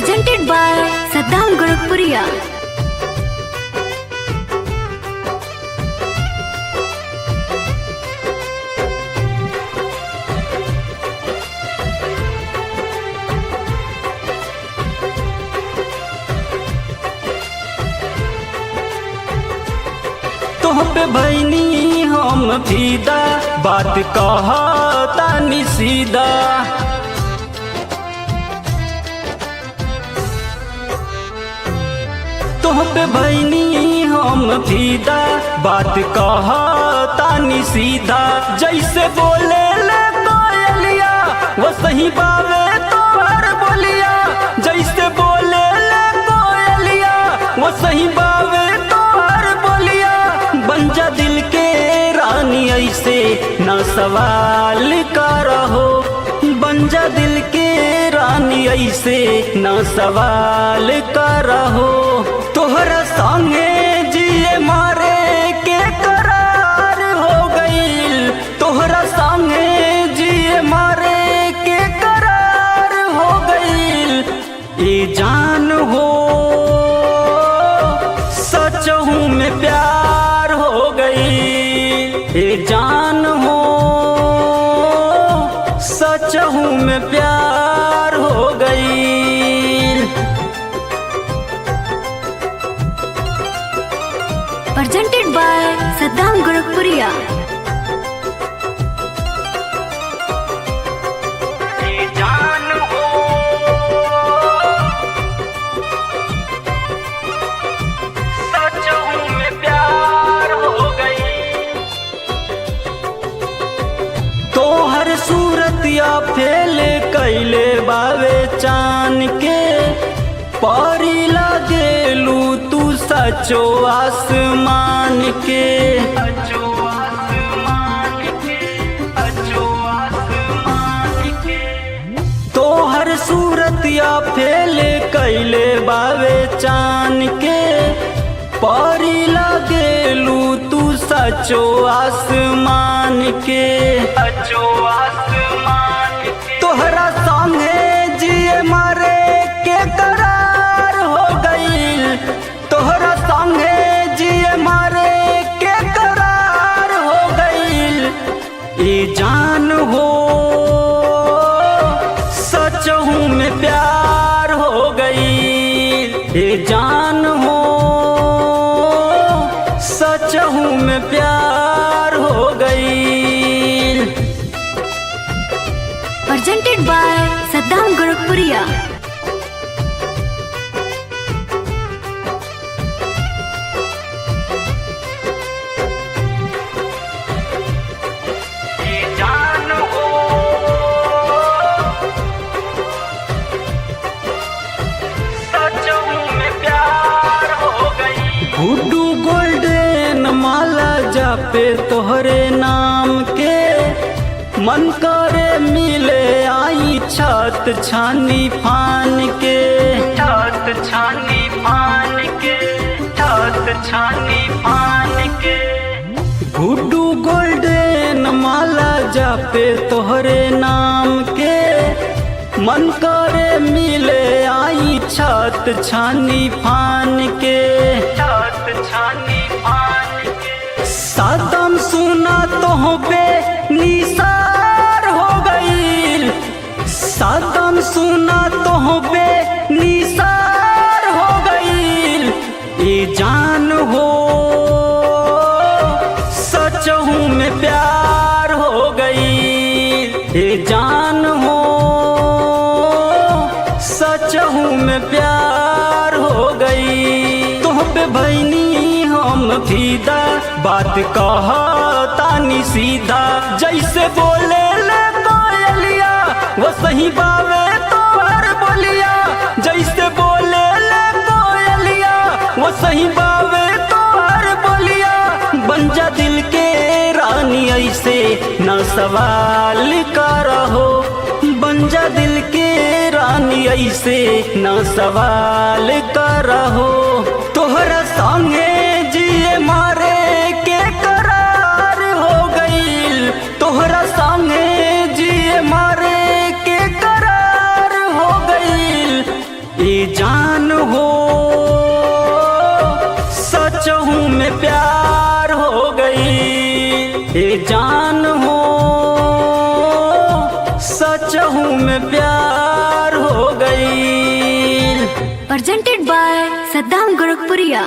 presented by Saddam Gurukpuriya. तोहपे भैनी हम फीदा, बात कहता सीधा। तोहपे भैनी हम फीदा, बात कहता सीधा। जैसे बोले ले कोयलिया वो सही बावे तोहर बोलिया। जैसे बोले ले कोयलिया वो सही बावे तोहर बोलिया। बन जा दिल के रानी ऐसे ना सवाल करहो। बन जा दिल के रानी ऐसे ना सवाल करहो। तोहरा संगे जिए मारे के करार हो गईल। तोहरा संगे जिए मारे के करार हो गईल। ए जान हो सचहू में प्यार हो गईल। ए जान हो सचहू में प्यार हो गईल। Presented by Saddam Gurukpuriya. ए जान हो सचहू में प्यार हो गईल। तोहर सूरतिया फेल कैले बावे चान के। परी लागेलू तू सचो आसमान के। तोहर सूरतिया फेल कैले बावे चान के। परी लागेलू तू सचो आसमान के। तोहरा संगे जिए मारे के करार हो गईल। तोहरा संगे जिए मारे के करार हो गईल। ए जान हो सचहू में प्यार हो गईल। ए जान हो सचहू में प्यार हो गईल। Presented by Saddam Gurukpuriya. ए जान हो सचहू में प्यार हो गई। गुड्डू गोल्डन माला जापे तोहरे नाम के। मन करे मिले आई छत छानी फान के। छत छानी फान के। छत छानी फान के। गुड्डू गोल्डन माला जापे तोहरे नाम के। मन करे मिले आई छत छानी फान के। छत छानी फान के। सदम सुना तोहबे निसार हो गईल। सदम सुना तोहबे निसार हो गईल। ए जान हो सचहू में प्यार हो गईल। ए जान हो सचहू में प्यार हो गई। तोहपे भैनी हम फीदा, बात कहता सीधा। जैसे बोले ले कोयलिया वो सही बावे तोहर बोलिया। जैसे बोले ले कोयलिया वो सही बावे तोहर बोलिया। बन जा दिल के रानी ऐसे ना सवाल करहो। बन जा दिल के रानी ऐसे ना सवाल करहो। तोहरा संगे जिए मारे के करार हो गईल। तोहरा संगे जिए मारे के करार हो गईल। ए जान हो सच हूँ मैं प्यार हो गई, ये जान हो सच हूँ मैं प्यार हो गई। presented by Saddam Gorakhpuriya।